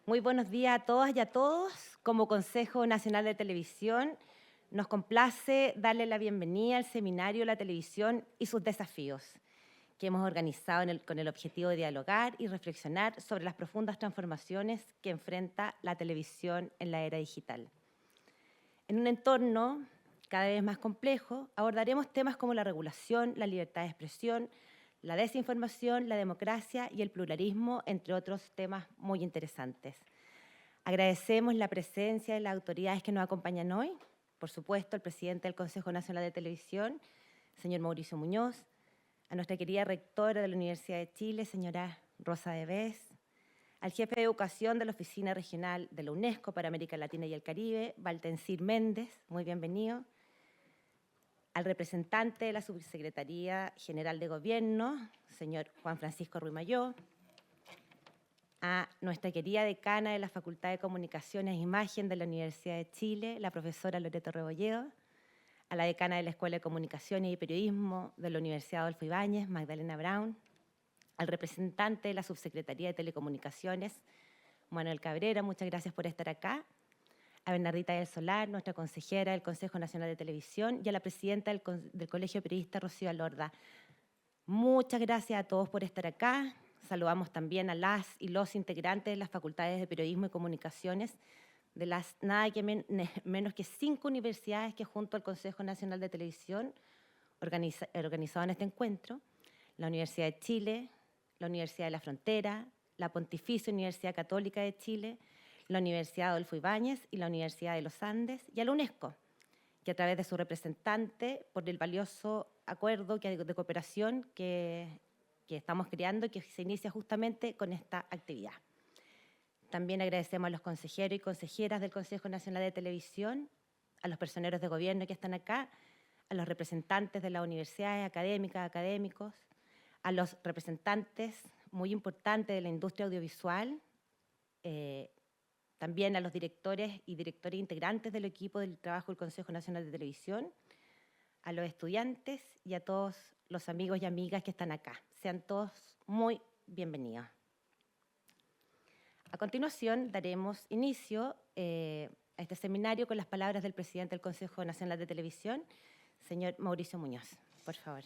Muy buenos días a todas y a todos. Como Consejo Nacional de Televisión, nos complace darle la bienvenida al seminario La Televisión y sus desafíos, que hemos organizado con el objetivo de dialogar y reflexionar sobre las profundas transformaciones que enfrenta la televisión en la era digital. En un entorno cada vez más complejo, abordaremos temas como la regulación, la libertad de expresión, la desinformación, la democracia y el pluralismo, entre otros temas muy interesantes. Agradecemos la presencia de las autoridades que nos acompañan hoy, por supuesto, al presidente del Consejo Nacional de Televisión, señor Mauricio Muñoz, a nuestra querida rectora de la Universidad de Chile, señora Rosa Debes, al jefe de educación de la Oficina Regional de la UNESCO para América Latina y el Caribe, Valtencir Méndez, muy bienvenido, al representante de la Subsecretaría General de Gobierno, señor Juan Francisco Ruimayó, a nuestra querida decana de la Facultad de Comunicaciones e Imagen de la Universidad de Chile, la profesora Loreto Rebolledo, a la decana de la Escuela de Comunicaciones y Periodismo de la Universidad Adolfo Ibáñez, Magdalena Brown, al representante de la Subsecretaría de Telecomunicaciones, Manuel Cabrera, muchas gracias por estar acá, a Bernardita del Solar, nuestra consejera del Consejo Nacional de Televisión, y a la presidenta del Colegio de Periodistas, Rocío Alorda. Muchas gracias a todos por estar acá. Saludamos también a las y los integrantes de las facultades de Periodismo y Comunicaciones de las nada que menos que 5 universidades que junto al Consejo Nacional de Televisión organizaban este encuentro: la Universidad de Chile, la Universidad de la Frontera, la Pontificia Universidad Católica de Chile, la Universidad Adolfo Ibáñez y la Universidad de los Andes, y a la UNESCO, que a través de su representante, por el valioso acuerdo de cooperación que estamos creando, que se inicia justamente con esta actividad. También agradecemos a los consejeros y consejeras del Consejo Nacional de Televisión, a los personeros de gobierno que están acá, a los representantes de las universidades académicas, académicos, a los representantes muy importantes de la industria audiovisual, también a los directores y directores integrantes del equipo del trabajo del Consejo Nacional de Televisión, a los estudiantes y a todos los amigos y amigas que están acá. Sean todos muy bienvenidos. A continuación, daremos inicio a este seminario con las palabras del presidente del Consejo Nacional de Televisión, señor Mauricio Muñoz. Por favor.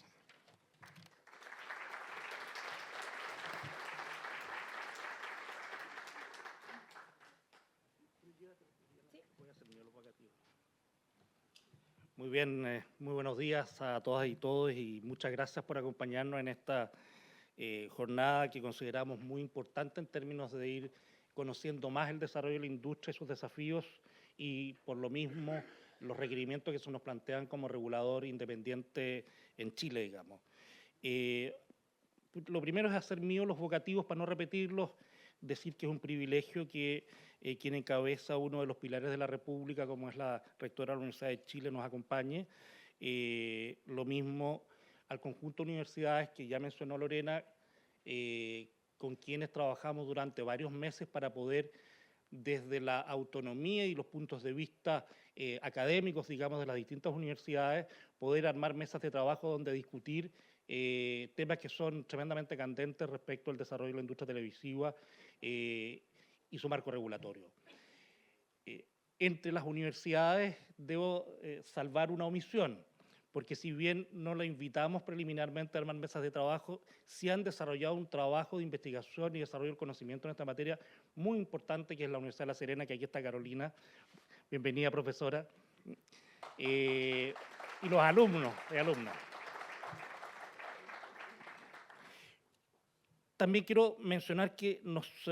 Muy bien, muy buenos días a todas y todos y muchas gracias por acompañarnos en esta jornada que consideramos muy importante en términos de ir conociendo más el desarrollo de la industria y sus desafíos y por lo mismo los requerimientos que se nos plantean como regulador independiente en Chile, digamos. Lo primero es hacer míos los vocativos para no repetirlos, decir que es un privilegio que quien encabeza uno de los pilares de la República, como es la rectora de la Universidad de Chile, nos acompañe. Lo mismo al conjunto de universidades que ya mencionó Lorena, con quienes trabajamos durante varios meses para poder, desde la autonomía y los puntos de vista académicos, digamos, de las distintas universidades, poder armar mesas de trabajo donde discutir temas que son tremendamente candentes respecto al desarrollo de la industria televisiva y su marco regulatorio. Entre las universidades debo salvar una omisión, porque si bien no la invitamos preliminarmente a armar mesas de trabajo, sí han desarrollado un trabajo de investigación y desarrollo del conocimiento en esta materia muy importante, que es la Universidad de La Serena, que aquí está Carolina. Bienvenida, profesora. Y los alumnos y alumnas. También quiero mencionar que nos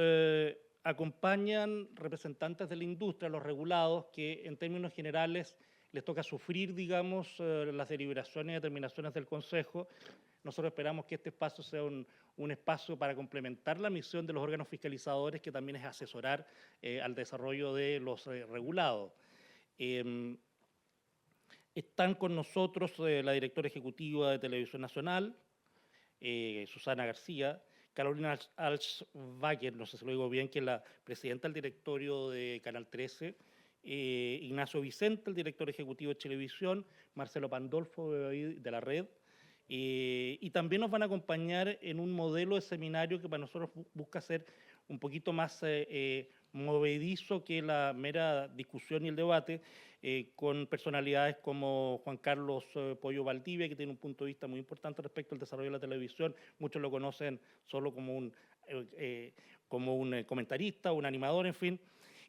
acompañan representantes de la industria, los regulados, que en términos generales les toca sufrir, digamos, las deliberaciones y determinaciones del Consejo. Nosotros esperamos que este espacio sea un espacio para complementar la misión de los órganos fiscalizadores, que también es asesorar al desarrollo de los regulados. Están con nosotros la directora ejecutiva de Televisión Nacional, Susana García, Carolina Alschwager, no sé si lo digo bien, que es la presidenta del directorio de Canal 13, Ignacio Vicente, el director ejecutivo de Televisión, Marcelo Pandolfo de la red, y también nos van a acompañar en un modelo de seminario que para nosotros busca ser un poquito más movedizo que la mera discusión y el debate, con personalidades como Juan Carlos Pollo Valdivia, que tiene un punto de vista muy importante respecto al desarrollo de la televisión. Muchos lo conocen solo como un comentarista, un animador, en fin.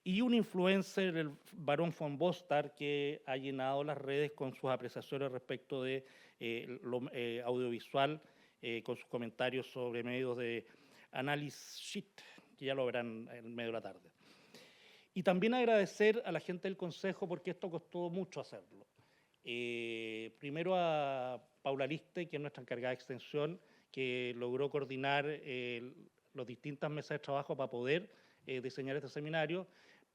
Y un influencer, el Barón von Bostar, que ha llenado las redes con sus apreciaciones respecto de lo audiovisual, con sus comentarios sobre medios de análisis, que ya lo verán en medio de la tarde. Y también agradecer a la gente del Consejo, porque esto costó mucho hacerlo. Primero a Paula Liste, que es nuestra encargada de extensión, que logró coordinar las distintas mesas de trabajo para poder diseñar este seminario,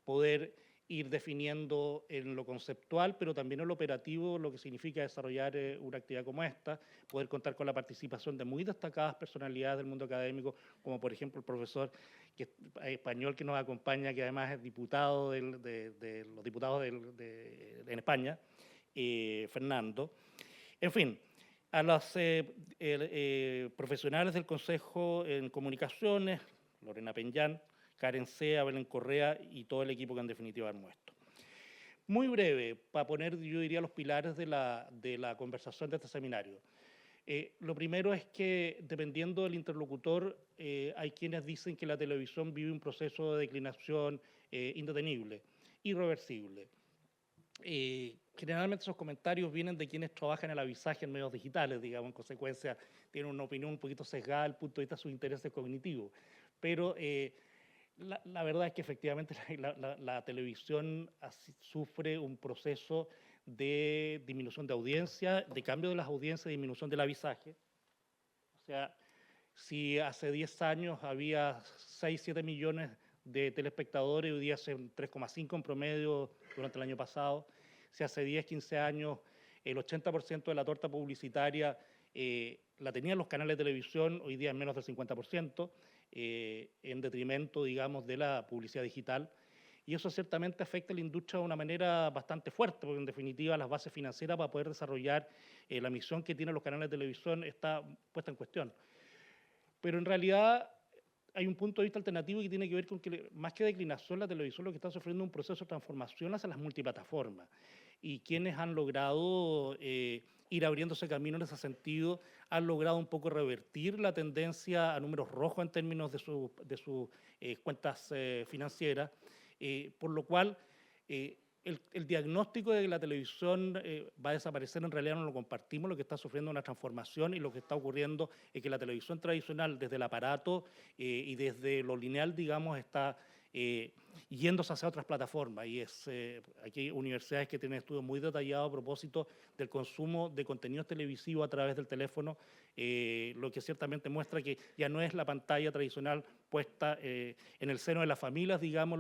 poder ir definiendo en lo conceptual, pero también en lo operativo, lo que significa desarrollar una actividad como esta, poder contar con la participación de muy destacadas personalidades del mundo académico, como por ejemplo el profesor español que nos acompaña, que además es diputado de los diputados en España, Fernando. En fin, a los profesionales del Consejo en Comunicaciones, Lorena Peñán, Karen Sea, Belén Correa y todo el equipo que en definitiva armó esto. Muy breve, para poner, yo diría, los pilares de la conversación de este seminario. Lo primero es que, dependiendo del interlocutor, hay quienes dicen que la televisión vive un proceso de declinación indetenible, irreversible. Generalmente esos comentarios vienen de quienes trabajan en el avisaje en medios digitales, digamos, en consecuencia tienen una opinión un poquito sesgada desde el punto de vista de sus intereses cognitivos. Pero la verdad es que efectivamente la televisión sufre un proceso de disminución de audiencia, de cambio de las audiencias, de disminución del avisaje. O sea, si hace 10 años había 6, 7 millones de telespectadores, hoy día son 3,5 en promedio durante el año pasado. Si hace 10, 15 años el 80% de la torta publicitaria la tenían los canales de televisión, hoy día es menos del 50%, en detrimento, digamos, de la publicidad digital. Y eso ciertamente afecta a la industria de una manera bastante fuerte, porque en definitiva las bases financieras para poder desarrollar la misión que tienen los canales de televisión está puesta en cuestión. Pero en realidad hay un punto de vista alternativo que tiene que ver con que, más que declinación, la televisión lo que está sufriendo es un proceso de transformación hacia las multiplataformas. Y quienes han logrado ir abriéndose camino en ese sentido, han logrado un poco revertir la tendencia a números rojos en términos de sus cuentas financieras, por lo cual el diagnóstico de que la televisión va a desaparecer en realidad no lo compartimos. Lo que está sufriendo una transformación, y lo que está ocurriendo es que la televisión tradicional, desde el aparato y desde lo lineal, digamos, está yéndose hacia otras plataformas. Y aquí hay universidades que tienen estudios muy detallados a propósito del consumo de contenidos televisivos a través del teléfono, lo que ciertamente muestra que ya no es la pantalla tradicional puesta en el seno de las familias, digamos,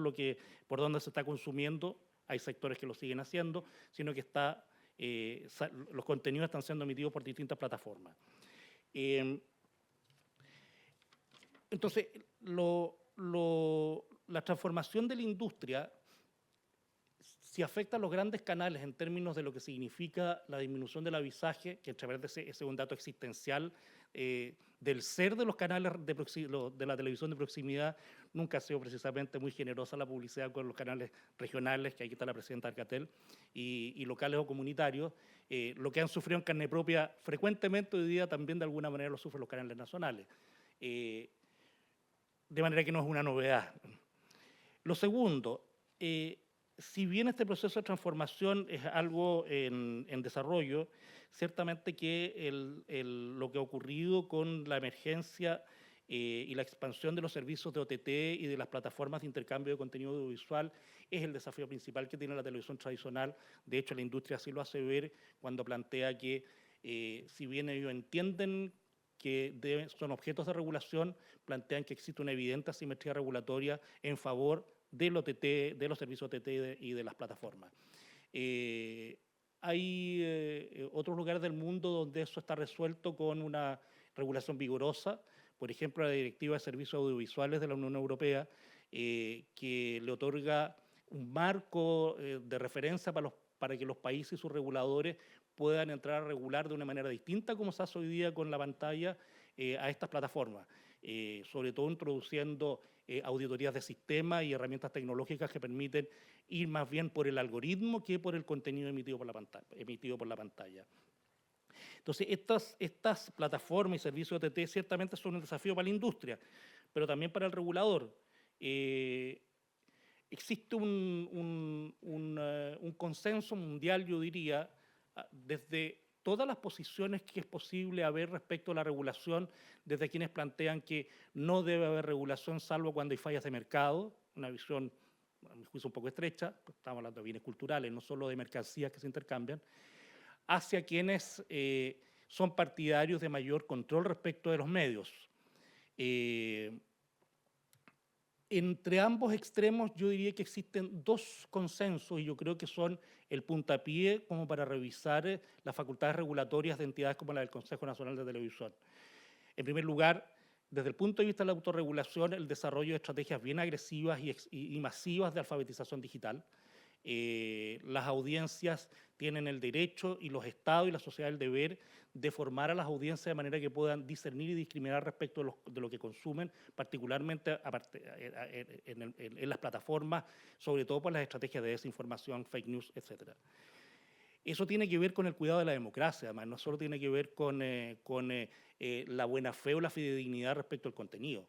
por donde se está consumiendo. Hay sectores que lo siguen haciendo, sino que los contenidos están siendo emitidos por distintas plataformas. Entonces, la transformación de la industria, si afecta a los grandes canales en términos de lo que significa la disminución del avisaje, que ese es un dato existencial del ser de los canales de la televisión de proximidad, nunca ha sido precisamente muy generosa la publicidad con los canales regionales, que aquí está la presidenta Alcatel, y locales o comunitarios. Lo que han sufrido en carne propia frecuentemente hoy día también de alguna manera lo sufren los canales nacionales. De manera que no es una novedad. Lo segundo, si bien este proceso de transformación es algo en desarrollo, ciertamente que lo que ha ocurrido con la emergencia y la expansión de los servicios de OTT y de las plataformas de intercambio de contenido audiovisual es el desafío principal que tiene la televisión tradicional. De hecho, la industria así lo hace ver cuando plantea que, si bien ellos entienden que son objetos de regulación, plantean que existe una evidente asimetría regulatoria en favor del OTT, de los servicios OTT y de las plataformas. Hay otros lugares del mundo donde eso está resuelto con una regulación vigorosa. Por ejemplo, la Directiva de Servicios Audiovisuales de la Unión Europea, que le otorga un marco de referencia para que los países y sus reguladores puedan entrar a regular de una manera distinta, como se hace hoy día con la pantalla, a estas plataformas, sobre todo introduciendo auditorías de sistema y herramientas tecnológicas que permiten ir más bien por el algoritmo que por el contenido emitido por la pantalla. Entonces, estas plataformas y servicios de OTT ciertamente son un desafío para la industria, pero también para el regulador. Existe un consenso mundial, yo diría, desde todas las posiciones que es posible haber respecto a la regulación, desde quienes plantean que no debe haber regulación salvo cuando hay fallas de mercado, una visión, a mi juicio, un poco estrecha, estamos hablando de bienes culturales, no solo de mercancías que se intercambian, hacia quienes son partidarios de mayor control respecto de los medios. Entre ambos extremos yo diría que existen dos consensos y yo creo que son el puntapié como para revisar las facultades regulatorias de entidades como la del Consejo Nacional de Televisión. En primer lugar, desde el punto de vista de la autorregulación, el desarrollo de estrategias bien agresivas y masivas de alfabetización digital. Las audiencias tienen el derecho y los estados y la sociedad el deber de formar a las audiencias de manera que puedan discernir y discriminar respecto de lo que consumen, particularmente en las plataformas, sobre todo por las estrategias de desinformación, fake news, etc. Eso tiene que ver con el cuidado de la democracia, además, no solo tiene que ver con la buena fe o la fidedignidad respecto al contenido.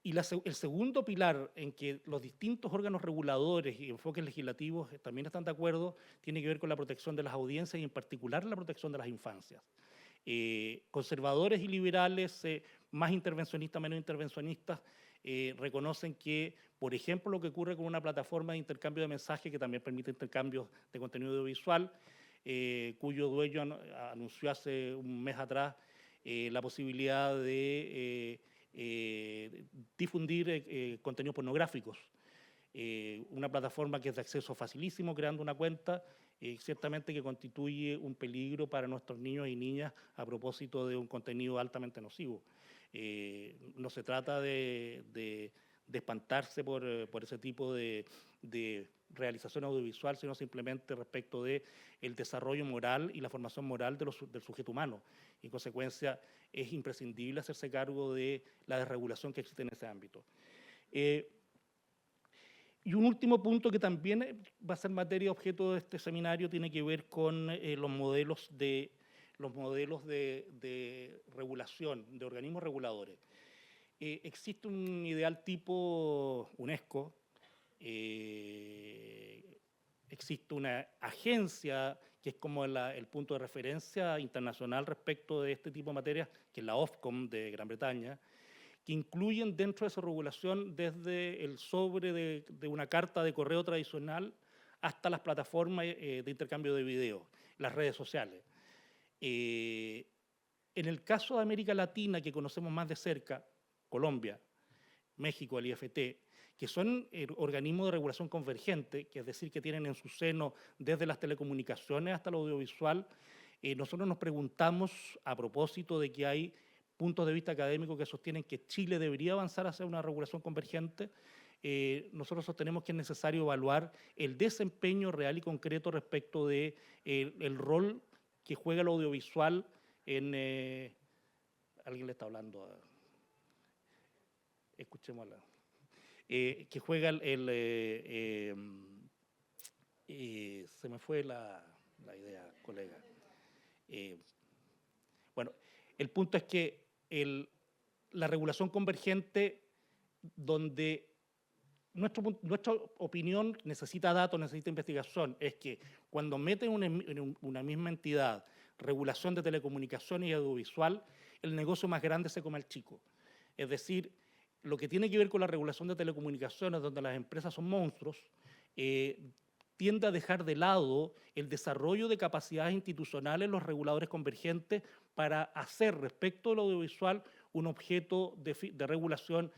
Y el segundo pilar en que los distintos órganos reguladores y enfoques legislativos también están de acuerdo tiene que ver con la protección de las audiencias y en particular la protección de las infancias. Conservadores y liberales, más intervencionistas, menos intervencionistas, reconocen que, por ejemplo, lo que ocurre con una plataforma de intercambio de mensajes que también permite intercambios de contenido audiovisual, cuyo dueño anunció hace un mes atrás la posibilidad de difundir contenidos pornográficos. Una plataforma que es de acceso facilísimo, creando una cuenta, ciertamente que constituye un peligro para nuestros niños y niñas a propósito de un contenido altamente nocivo. No se trata de espantarse por ese tipo de realización audiovisual, sino simplemente respecto del desarrollo moral y la formación moral del sujeto humano. Y en consecuencia, es imprescindible hacerse cargo de la desregulación que existe en ese ámbito. Y un último punto que también va a ser materia objeto de este seminario tiene que ver con los modelos de regulación, de organismos reguladores. Existe un ideal tipo UNESCO, existe una agencia que es como el punto de referencia internacional respecto de este tipo de materias, que es la Ofcom de Gran Bretaña, que incluyen dentro de esa regulación desde el sobre de una carta de correo tradicional hasta las plataformas de intercambio de video, las redes sociales. En el caso de América Latina, que conocemos más de cerca, Colombia, México, el IFT, que son organismos de regulación convergente, que es decir, que tienen en su seno desde las telecomunicaciones hasta lo audiovisual, nosotros nos preguntamos, a propósito de que hay puntos de vista académicos que sostienen que Chile debería avanzar hacia una regulación convergente, nosotros sostenemos que es necesario evaluar el desempeño real y concreto respecto de el rol que juega el audiovisual en... alguien le está hablando. Escuchémosla. Que juega se me fue la idea, colega. Bueno, el punto es que la regulación convergente, donde nuestra opinión necesita datos, necesita investigación, es que cuando meten en una misma entidad regulación de telecomunicaciones y audiovisual, el negocio más grande se come al chico. Es decir, lo que tiene que ver con la regulación de telecomunicaciones, donde las empresas son monstruos, tiende a dejar de lado el desarrollo de capacidades institucionales en los reguladores convergentes para hacer respecto al audiovisual un objeto de regulación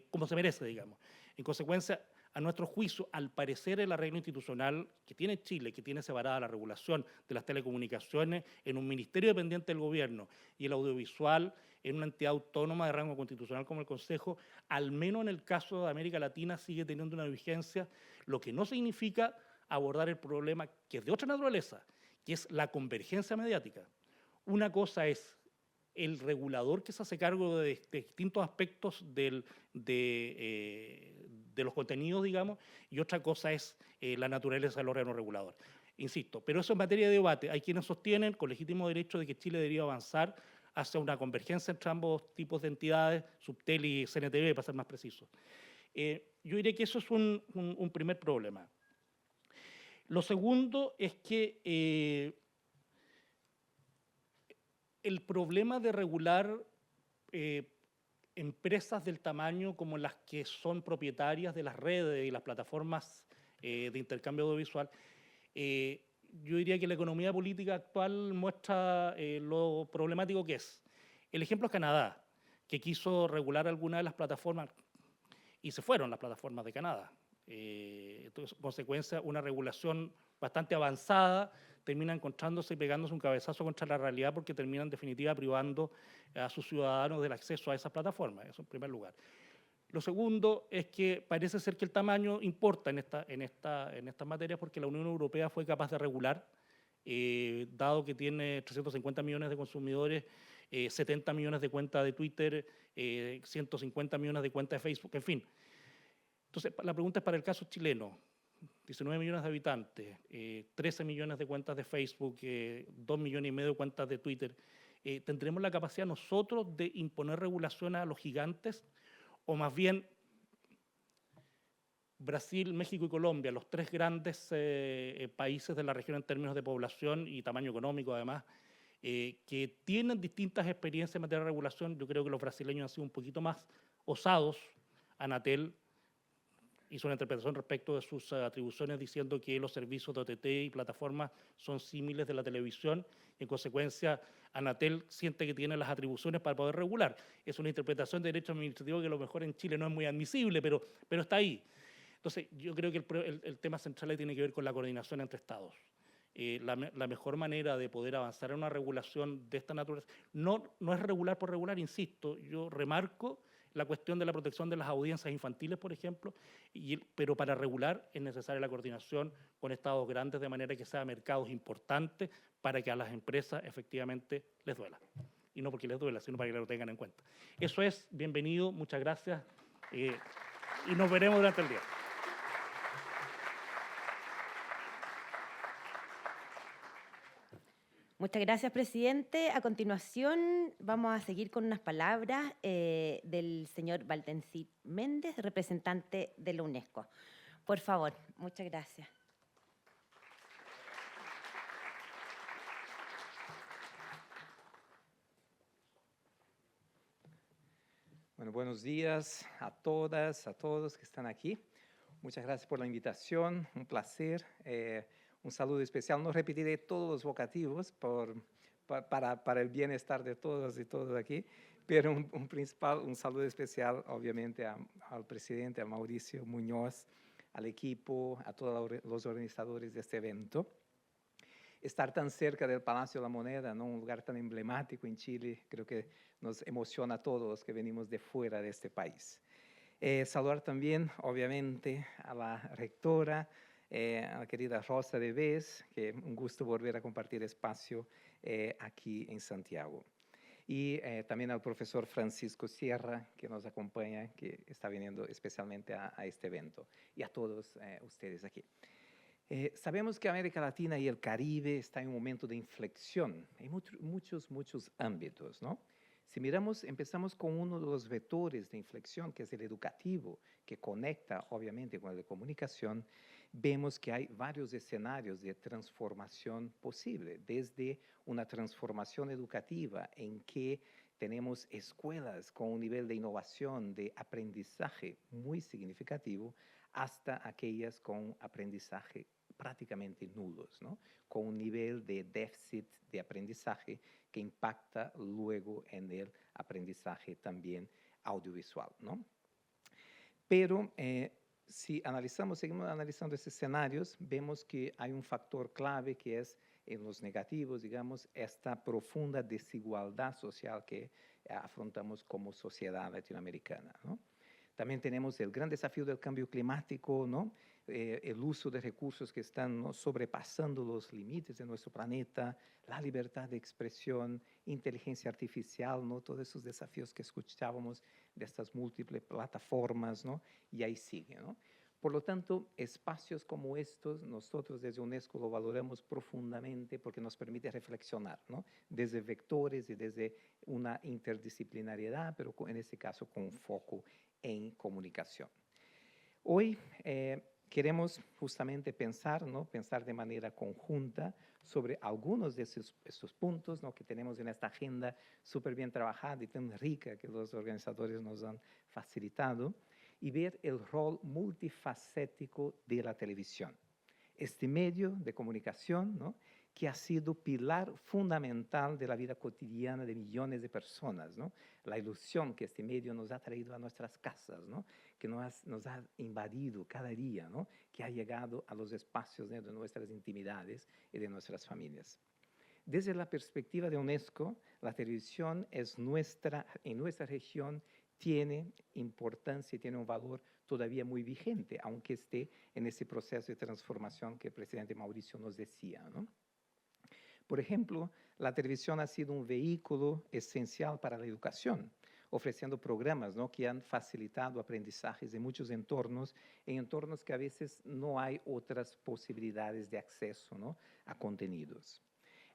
como se merece, digamos. En consecuencia, a nuestro juicio, al parecer el arreglo institucional que tiene Chile, que tiene separada la regulación de las telecomunicaciones en un ministerio dependiente del gobierno y el audiovisual en una entidad autónoma de rango constitucional como el Consejo, al menos en el caso de América Latina sigue teniendo una vigencia, lo que no significa abordar el problema que es de otra naturaleza, que es la convergencia mediática. Una cosa es el regulador que se hace cargo de distintos aspectos de los contenidos, digamos, y otra cosa es la naturaleza del órgano regulador. Insisto, pero eso es materia de debate. Hay quienes sostienen con legítimo derecho de que Chile debería avanzar hacia una convergencia entre ambos tipos de entidades, Subtel y CNTV, para ser más preciso. Yo diría que eso es un primer problema. Lo segundo es que el problema de regular empresas del tamaño como las que son propietarias de las redes y las plataformas de intercambio audiovisual, yo diría que la economía política actual muestra lo problemático que es. El ejemplo es Canadá, que quiso regular algunas de las plataformas y se fueron las plataformas de Canadá. Entonces, en consecuencia, una regulación bastante avanzada termina encontrándose y pegándose un cabezazo contra la realidad porque termina en definitiva privando a sus ciudadanos del acceso a esas plataformas, eso en primer lugar. Lo segundo es que parece ser que el tamaño importa en estas materias porque la Unión Europea fue capaz de regular, dado que tiene 350 millones de consumidores, 70 millones de cuentas de Twitter, 150 millones de cuentas de Facebook, en fin. Entonces, la pregunta es para el caso chileno. 19 millones de habitantes, 13 millones de cuentas de Facebook, 2 millones y medio de cuentas de Twitter. ¿Tendremos la capacidad nosotros de imponer regulaciones a los gigantes? O más bien, Brasil, México y Colombia, los tres grandes países de la región en términos de población y tamaño económico además, que tienen distintas experiencias en materia de regulación. Yo creo que los brasileños han sido un poquito más osados. Anatel hizo una interpretación respecto de sus atribuciones diciendo que los servicios de OTT y plataformas son símiles de la televisión. En consecuencia, Anatel siente que tiene las atribuciones para poder regular. Es una interpretación de derecho administrativo que a lo mejor en Chile no es muy admisible, pero está ahí. Entonces, yo creo que el tema central tiene que ver con la coordinación entre Estados. La mejor manera de poder avanzar en una regulación de esta naturaleza no es regular por regular, insisto, yo remarco la cuestión de la protección de las audiencias infantiles, por ejemplo, pero para regular es necesaria la coordinación con estados grandes de manera que sean mercados importantes para que a las empresas efectivamente les duela. Y no porque les duela, sino para que lo tengan en cuenta. Eso es, bienvenido, muchas gracias y nos veremos durante el día. Muchas gracias, presidente. A continuación, vamos a seguir con unas palabras del señor Valdencid Méndez, representante de la UNESCO. Por favor, muchas gracias. Bueno, buenos días a todas, a todos que están aquí. Muchas gracias por la invitación, un placer. Un saludo especial. No repetiré todos los vocativos para el bienestar de todos y todos aquí, pero un saludo especial, obviamente, al presidente, a Mauricio Muñoz, al equipo, a todos los organizadores de este evento. Estar tan cerca del Palacio de la Moneda, ¿no? Un lugar tan emblemático en Chile, creo que nos emociona a todos los que venimos de fuera de este país. Saludar también, obviamente, a la rectora, a la querida Rosa de Vez, que un gusto volver a compartir espacio aquí en Santiago. Y también al profesor Francisco Sierra, que nos acompaña, que está viniendo especialmente a este evento, y a todos ustedes aquí. Sabemos que América Latina y el Caribe está en un momento de inflexión en muchos ámbitos, ¿no? Si miramos, empezamos con uno de los vectores de inflexión, que es el educativo, que conecta obviamente con el de comunicación. Vemos que hay varios escenarios de transformación posible, desde una transformación educativa en que tenemos escuelas con un nivel de innovación, de aprendizaje muy significativo, hasta aquellas con aprendizaje prácticamente nulos, ¿no? Con un nivel de déficit de aprendizaje que impacta luego en el aprendizaje también audiovisual, ¿no? Pero si seguimos analizando estos escenarios, vemos que hay un factor clave que es en los negativos, digamos, esta profunda desigualdad social que afrontamos como sociedad latinoamericana, ¿no? También tenemos el gran desafío del cambio climático, ¿no? El uso de recursos que están, ¿no?, sobrepasando los límites de nuestro planeta, la libertad de expresión, inteligencia artificial, ¿no? Todos esos desafíos que escuchábamos de estas múltiples plataformas, ¿no? Y ahí sigue, ¿no? Por lo tanto, espacios como estos, nosotros desde UNESCO lo valoramos profundamente porque nos permite reflexionar, ¿no? Desde vectores y desde una interdisciplinariedad, pero en este caso con un foco en comunicación. Hoy queremos justamente pensar, ¿no?, pensar de manera conjunta sobre algunos de estos puntos, ¿no?, que tenemos en esta agenda súper bien trabajada y tan rica que los organizadores nos han facilitado, y ver el rol multifacético de la televisión. Este medio de comunicación, ¿no?, que ha sido pilar fundamental de la vida cotidiana de millones de personas, ¿no? La ilusión que este medio nos ha traído a nuestras casas, ¿no?, que nos ha invadido cada día, ¿no?, que ha llegado a los espacios, ¿no?, de nuestras intimidades y de nuestras familias. Desde la perspectiva de UNESCO, la televisión es en nuestra región tiene importancia y tiene un valor todavía muy vigente, aunque esté en ese proceso de transformación que el presidente Mauricio nos decía, ¿no? Por ejemplo, la televisión ha sido un vehículo esencial para la educación, ofreciendo programas, ¿no?, que han facilitado aprendizajes en muchos entornos, en entornos que a veces no hay otras posibilidades de acceso, ¿no?, a contenidos.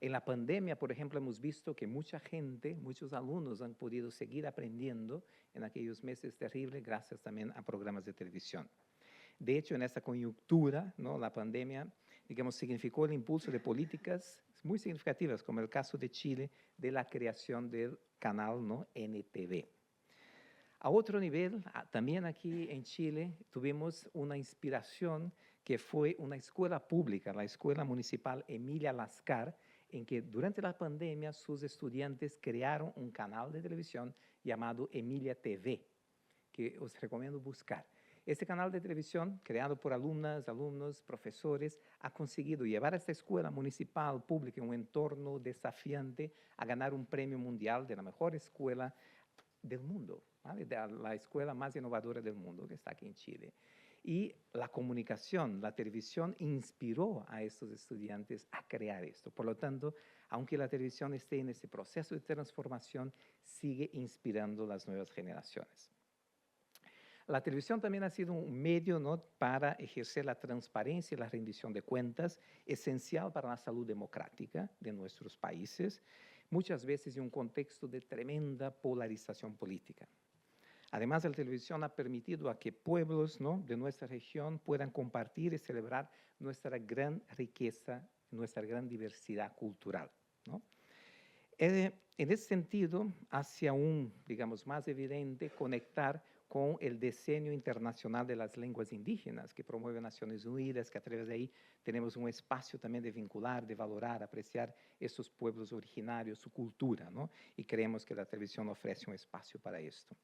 En la pandemia, por ejemplo, hemos visto que mucha gente, muchos alumnos han podido seguir aprendiendo en aquellos meses terribles gracias también a programas de televisión. De hecho, en esta coyuntura, ¿no?, la pandemia, digamos, significó el impulso de políticas muy significativas, como el caso de Chile, de la creación del canal, ¿no?, NTV. A otro nivel, también aquí en Chile, tuvimos una inspiración que fue una escuela pública, la Escuela Municipal Emilia Lascar, en que durante la pandemia sus estudiantes crearon un canal de televisión llamado Emilia TV, que os recomiendo buscar. Este canal de televisión, creado por alumnas, alumnos, profesores, ha conseguido llevar a esta escuela municipal pública en un entorno desafiante a ganar un premio mundial de la mejor escuela del mundo, ¿vale?, de la escuela más innovadora del mundo, que está aquí en Chile. Y la comunicación, la televisión inspiró a estos estudiantes a crear esto. Por lo tanto, aunque la televisión esté en ese proceso de transformación, sigue inspirando las nuevas generaciones. La televisión también ha sido un medio, ¿no?, para ejercer la transparencia y la rendición de cuentas, esencial para la salud democrática de nuestros países, muchas veces en un contexto de tremenda polarización política. Además, la televisión ha permitido a que pueblos, ¿no?, de nuestra región puedan compartir y celebrar nuestra gran riqueza, nuestra gran diversidad cultural, ¿no? En ese sentido, hace aún, digamos, más evidente conectar con el Decenio Internacional de las Lenguas Indígenas, que promueve Naciones Unidas, que a través de ahí tenemos un espacio también de vincular, de valorar, apreciar estos pueblos originarios, su cultura, ¿no? Y creemos que la televisión ofrece un espacio para esto.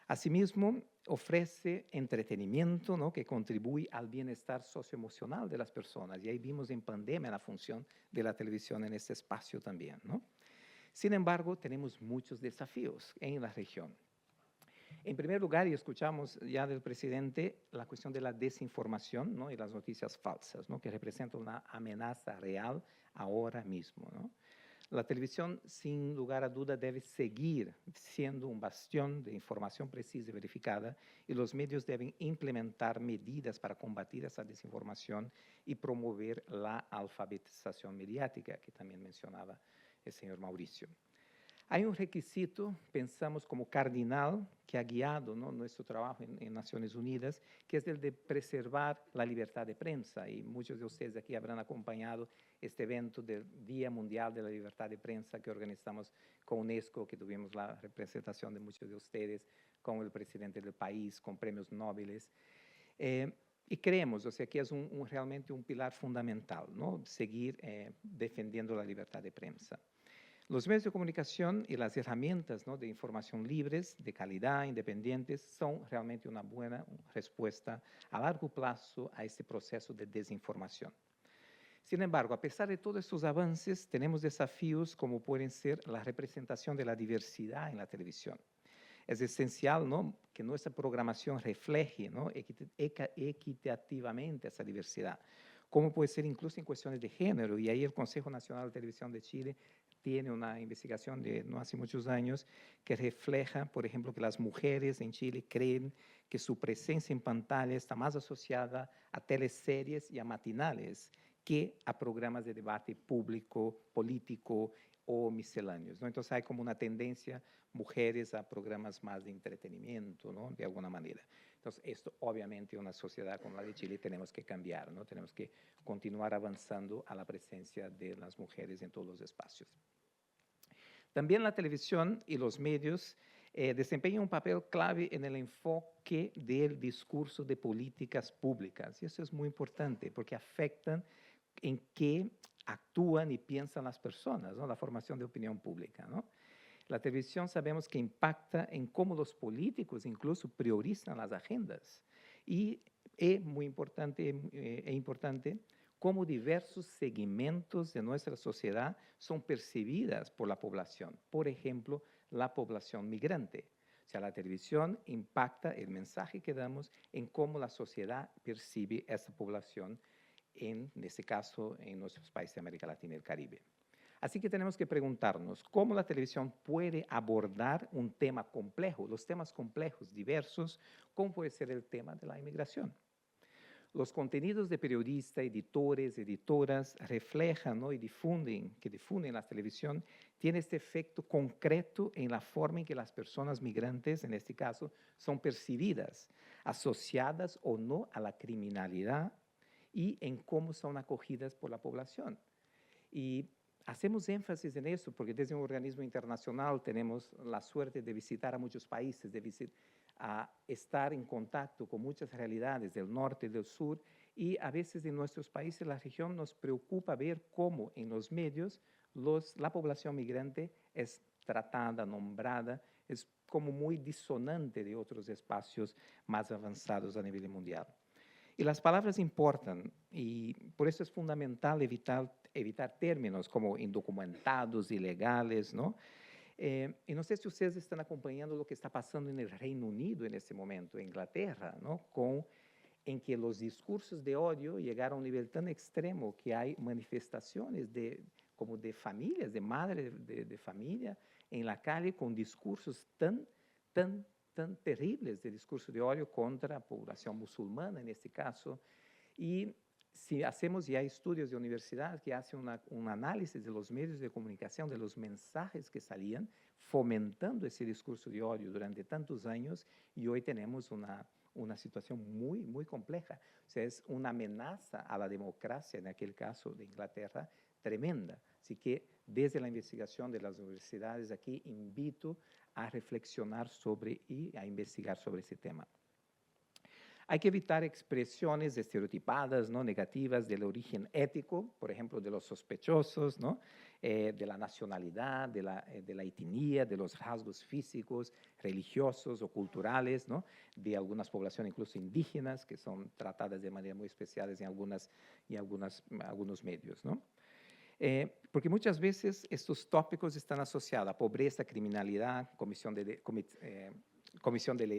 Asimismo, ofrece entretenimiento, ¿no?, que contribuye al bienestar socioemocional de las personas. Y ahí vimos en pandemia la función de la televisión en este espacio también, ¿no? Sin embargo, tenemos muchos desafíos en la región. En primer lugar, y escuchamos ya del presidente, la cuestión de la desinformación, ¿no?, y las noticias falsas, ¿no?, que representan una amenaza real ahora mismo, ¿no? La televisión, sin lugar a duda, debe seguir siendo un bastión de información precisa y verificada, y los medios deben implementar medidas para combatir esa desinformación y promover la alfabetización mediática, que también mencionaba el señor Mauricio. Hay un requisito, pensamos, como cardinal, que ha guiado, ¿no?, nuestro trabajo en Naciones Unidas, que es el de preservar la libertad de prensa. Y muchos de ustedes aquí habrán acompañado este evento del Día Mundial de la Libertad de Prensa que organizamos con UNESCO, que tuvimos la representación de muchos de ustedes, con el presidente del país, con premios Nobel. Y creemos, o sea, que es realmente un pilar fundamental, ¿no?, seguir defendiendo la libertad de prensa. Los medios de comunicación y las herramientas, ¿no?, de información libres, de calidad, independientes, son realmente una buena respuesta a largo plazo a este proceso de desinformación. Sin embargo, a pesar de todos estos avances, tenemos desafíos como pueden ser la representación de la diversidad en la televisión. es esencial, ¿no?, que nuestra programación refleje, ¿no?, equitativamente esa diversidad, como puede ser incluso en cuestiones de género. Y ahí el Consejo Nacional de Televisión de Chile tiene una investigación de no hace muchos años que refleja, por ejemplo, que las mujeres en Chile creen que su presencia en pantalla está más asociada a teleseries y a matinales que a programas de debate público, político o misceláneos, ¿no? Entonces hay como una tendencia, mujeres a programas más de entretenimiento, ¿no?, de alguna manera. Entonces esto obviamente en una sociedad como la de Chile tenemos que cambiar, ¿no? Tenemos que continuar avanzando a la presencia de las mujeres en todos los espacios. También la televisión y los medios desempeñan un papel clave en el enfoque del discurso de políticas públicas. Y eso es muy importante porque afectan en qué actúan y piensan las personas, ¿no?, la formación de opinión pública, ¿no? La televisión sabemos que impacta en cómo los políticos incluso priorizan las agendas. Y es muy importante cómo diversos segmentos de nuestra sociedad son percibidas por la población. Por ejemplo, la población migrante. O sea, la televisión impacta el mensaje que damos en cómo la sociedad percibe a esa población, en este caso, en nuestros países de América Latina y el Caribe. Así que tenemos que preguntarnos cómo la televisión puede abordar un tema complejo, los temas complejos, diversos, como puede ser el tema de la inmigración. Los contenidos de periodistas, editores, editoras reflejan, ¿no?, y difunden la televisión, tiene este efecto concreto en la forma en que las personas migrantes, en este caso, son percibidas, asociadas o no a la criminalidad y en cómo son acogidas por la población. Y hacemos énfasis en eso porque desde un organismo internacional tenemos la suerte de visitar a muchos países, a estar en contacto con muchas realidades del norte y del sur, y a veces en nuestros países, la región, nos preocupa ver cómo en los medios la población migrante es tratada, nombrada, es como muy disonante de otros espacios más avanzados a nivel mundial. Y las palabras importan, y por eso es fundamental evitar términos como indocumentados, ilegales, ¿no? Y no sé si ustedes están acompañando lo que está pasando en el Reino Unido en este momento, en Inglaterra, ¿no?, en que los discursos de odio llegaron a un nivel tan extremo que hay manifestaciones como de familias, de madres de familia en la calle con discursos tan terribles, de discurso de odio contra la población musulmana en este caso. Y si hacemos ya estudios de universidad que hacen un análisis de los medios de comunicación, de los mensajes que salían, fomentando ese discurso de odio durante tantos años, y hoy tenemos una situación muy, muy compleja. O sea, es una amenaza a la democracia, en aquel caso de Inglaterra, tremenda. Así que desde la investigación de las universidades aquí, invito a reflexionar y a investigar sobre ese tema. Hay que evitar expresiones estereotipadas, ¿no?, negativas del origen ético, por ejemplo, de los sospechosos, ¿no?, de la nacionalidad, de la etnia, de los rasgos físicos, religiosos o culturales, ¿no?, de algunas poblaciones incluso indígenas que son tratadas de manera muy especial en algunos medios, ¿no? Porque muchas veces estos tópicos están asociados a pobreza, criminalidad, comisión de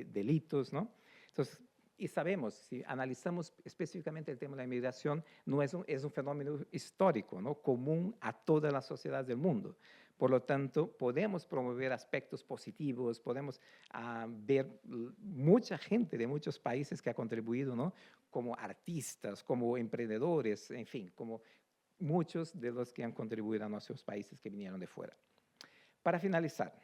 delitos, ¿no? Entonces, y sabemos, si analizamos específicamente el tema de la inmigración, no es un fenómeno histórico, ¿no?, común a todas las sociedades del mundo. Por lo tanto, podemos promover aspectos positivos, podemos ver mucha gente de muchos países que ha contribuido, ¿no?, como artistas, como emprendedores, en fin, como muchos de los que han contribuido a nuestros países que vinieron de fuera. Para finalizar,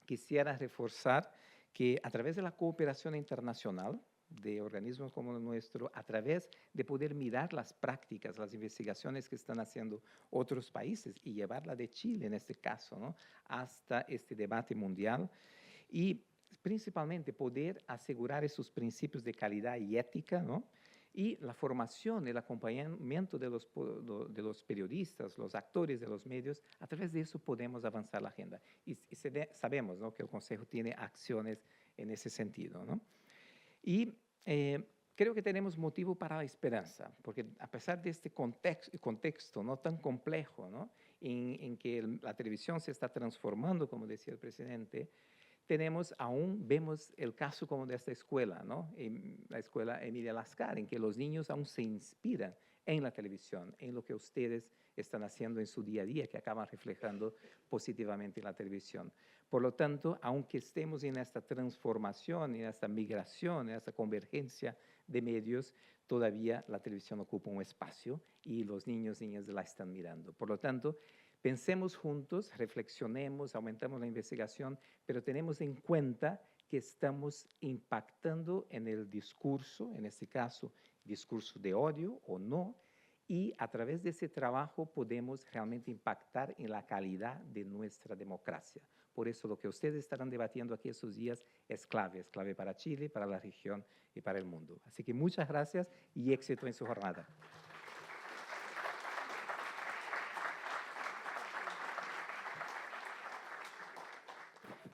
quisiera reforzar que a través de la cooperación internacional de organismos como el nuestro, a través de poder mirar las prácticas, las investigaciones que están haciendo otros países y llevarla de Chile en este caso, ¿no?, hasta este debate mundial, y principalmente poder asegurar esos principios de calidad y ética, ¿no?, y la formación, el acompañamiento de los periodistas, los actores de los medios. A través de eso podemos avanzar la agenda. Y sabemos, ¿no?, que el Consejo tiene acciones en ese sentido, ¿no? Y creo que tenemos motivo para la esperanza, porque a pesar de este contexto no tan complejo, ¿no?, en que la televisión se está transformando, como decía el presidente, vemos el caso como de esta escuela, ¿no? La escuela Emilia Lascar, en que los niños aún se inspiran en la televisión, en lo que ustedes están haciendo en su día a día, que acaban reflejando positivamente en la televisión. Por lo tanto, aunque estemos en esta transformación, en esta migración, en esta convergencia de medios, todavía la televisión ocupa un espacio y los niños y niñas la están mirando. Por lo tanto, pensemos juntos, reflexionemos, aumentemos la investigación, pero tenemos en cuenta que estamos impactando en el discurso, en este caso, discurso de odio o no, y a través de ese trabajo podemos realmente impactar en la calidad de nuestra democracia. Por eso lo que ustedes estarán debatiendo aquí estos días es clave para Chile, para la región y para el mundo. Así que muchas gracias y éxito en su jornada.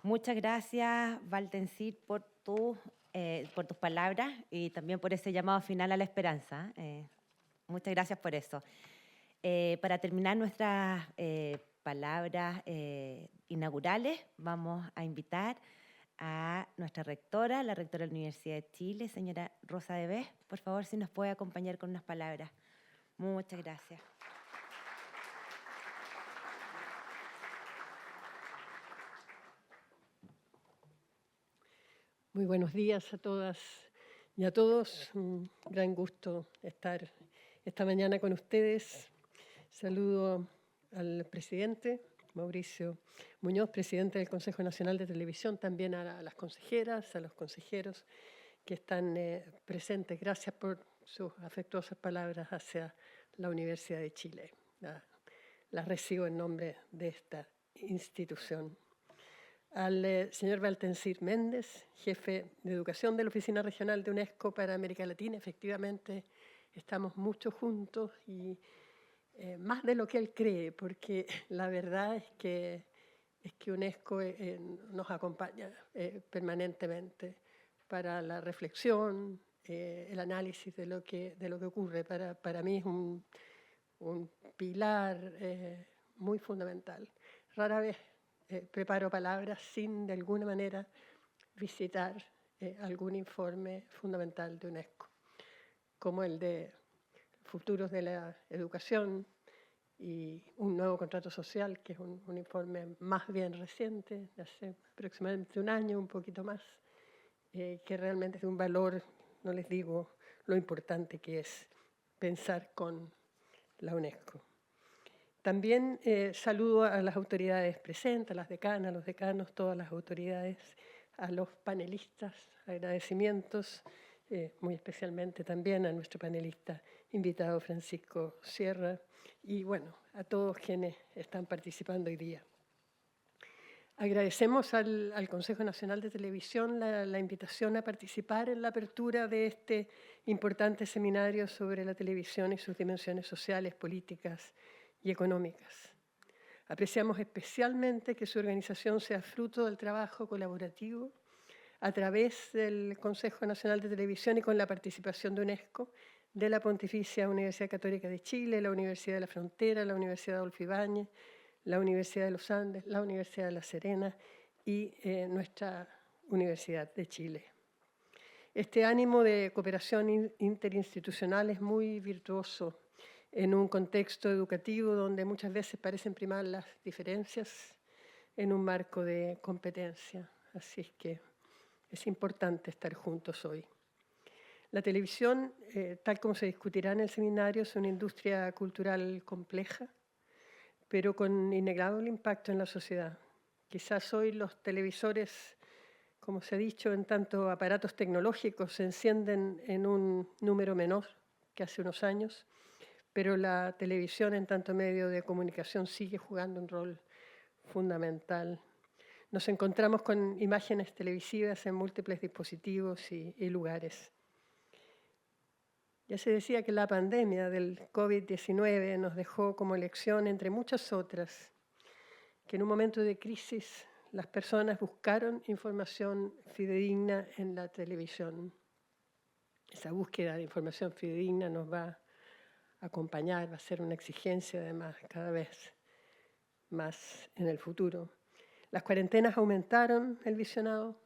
Muchas gracias, Valtencir, por tus palabras y también por ese llamado final a la esperanza. Muchas gracias por eso. Para terminar nuestras palabras inaugurales, vamos a invitar a nuestra rectora, la rectora de la Universidad de Chile, señora Rosa Debes. Por favor, si nos puede acompañar con unas palabras. Muchas gracias. Muy buenos días a todas y a todos. Un gran gusto estar esta mañana con ustedes. Saludo al presidente Mauricio Muñoz, presidente del Consejo Nacional de Televisión, también a las consejeras, a los consejeros que están presentes. Gracias por sus afectuosas palabras hacia la Universidad de Chile. Las recibo en nombre de esta institución. Al señor Valtencir Méndez, jefe de Educación de la Oficina Regional de UNESCO para América Latina. Efectivamente, estamos mucho juntos y más de lo que él cree, porque la verdad es que UNESCO nos acompaña permanentemente para la reflexión, el análisis de lo que ocurre. Para mí es un pilar muy fundamental. Rara vez preparo palabras sin de alguna manera visitar algún informe fundamental de UNESCO, como el de Futuros de la Educación y un nuevo contrato social, que es un informe más bien reciente, de hace aproximadamente un año, un poquito más, que realmente es de un valor, no les digo lo importante que es pensar con la UNESCO. También saludo a las autoridades presentes, a las decanas, a los decanos, todas las autoridades, a los panelistas, agradecimientos, muy especialmente también a nuestro panelista invitado Francisco Sierra y bueno, a todos quienes están participando hoy día. Agradecemos al Consejo Nacional de Televisión la invitación a participar en la apertura de este importante seminario sobre la televisión y sus dimensiones sociales, políticas y económicas. Apreciamos especialmente que su organización sea fruto del trabajo colaborativo a través del Consejo Nacional de Televisión y con la participación de UNESCO, de la Pontificia Universidad Católica de Chile, la Universidad de la Frontera, la Universidad Adolfo Ibáñez, la Universidad de los Andes, la Universidad de La Serena y nuestra Universidad de Chile. Este ánimo de cooperación interinstitucional es muy virtuoso en un contexto educativo donde muchas veces parecen primar las diferencias en un marco de competencia. Así es que es importante estar juntos hoy. La televisión, tal como se discutirá en el seminario, es una industria cultural compleja, pero con innegable impacto en la sociedad. Quizás hoy los televisores, como se ha dicho, en tanto aparatos tecnológicos, se encienden en un número menor que hace unos años, pero la televisión en tanto medio de comunicación sigue jugando un rol fundamental. Nos encontramos con imágenes televisivas en múltiples dispositivos y lugares. Ya se decía que la pandemia del COVID-19 nos dejó como lección, entre muchas otras, que en un momento de crisis las personas buscaron información fidedigna en la televisión. Esa búsqueda de información fidedigna nos va a acompañar, va a ser una exigencia además cada vez más en el futuro. Las cuarentenas aumentaron el visionado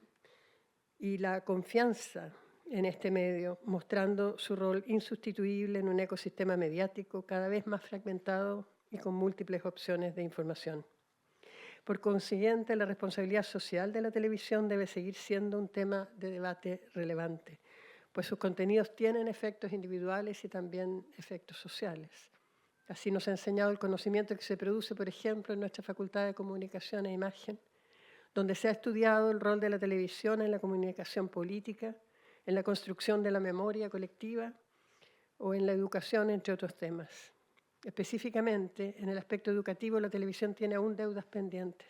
y la confianza en este medio, mostrando su rol insustituible en un ecosistema mediático cada vez más fragmentado y con múltiples opciones de información. Por consiguiente, la responsabilidad social de la televisión debe seguir siendo un tema de debate relevante, pues sus contenidos tienen efectos individuales y también efectos sociales. Así nos ha enseñado el conocimiento que se produce, por ejemplo, en nuestra Facultad de Comunicación e Imagen, donde se ha estudiado el rol de la televisión en la comunicación política, en la construcción de la memoria colectiva o en la educación, entre otros temas. Específicamente, en el aspecto educativo, la televisión tiene aún deudas pendientes.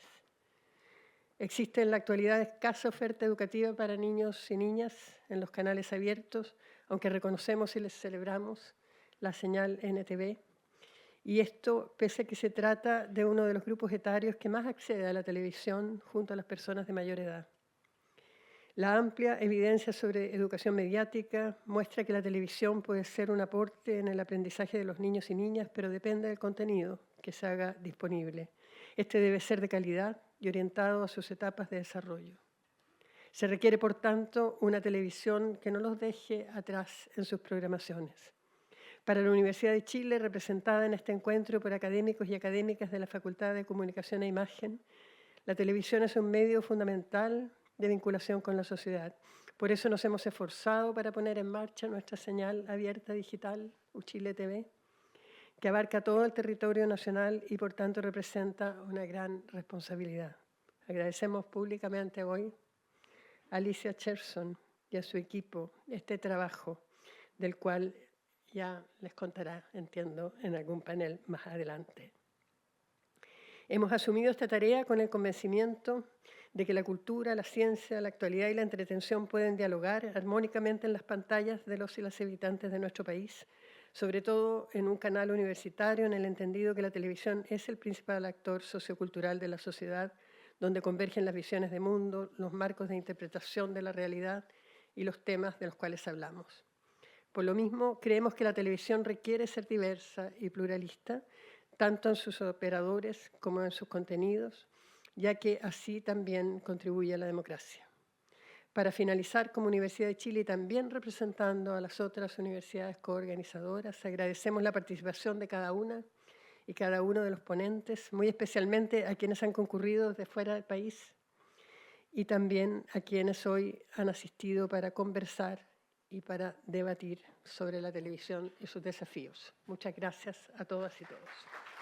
Existe en la actualidad escasa oferta educativa para niños y niñas en los canales abiertos, aunque reconocemos y les celebramos la señal NTV. Y esto pese a que se trata de uno de los grupos etarios que más accede a la televisión junto a las personas de mayor edad. La amplia evidencia sobre educación mediática muestra que la televisión puede ser un aporte en el aprendizaje de los niños y niñas, pero depende del contenido que se haga disponible. Este debe ser de calidad y orientado a sus etapas de desarrollo. Se requiere, por tanto, una televisión que no los deje atrás en sus programaciones. Para la Universidad de Chile, representada en este encuentro por académicos y académicas de la Facultad de Comunicación e Imagen, la televisión es un medio fundamental de vinculación con la sociedad. Por eso nos hemos esforzado para poner en marcha nuestra señal abierta digital, Uchile TV, que abarca todo el territorio nacional y por tanto representa una gran responsabilidad. Agradecemos públicamente hoy a Alicia Cherson y a su equipo este trabajo, del cual ya les contará, entiendo, en algún panel más adelante. Hemos asumido esta tarea con el convencimiento de que la cultura, la ciencia, la actualidad y la entretención pueden dialogar armónicamente en las pantallas de los y las habitantes de nuestro país, sobre todo en un canal universitario, en el entendido que la televisión es el principal actor sociocultural de la sociedad, donde convergen las visiones de mundo, los marcos de interpretación de la realidad y los temas de los cuales hablamos. Por lo mismo, creemos que la televisión requiere ser diversa y pluralista, tanto en sus operadores como en sus contenidos, ya que así también contribuye a la democracia. Para finalizar, como Universidad de Chile y también representando a las otras universidades coorganizadoras, agradecemos la participación de cada una y cada uno de los ponentes, muy especialmente a quienes han concurrido desde fuera del país y también a quienes hoy han asistido para conversar y para debatir sobre la televisión y sus desafíos. Muchas gracias a todas y todos.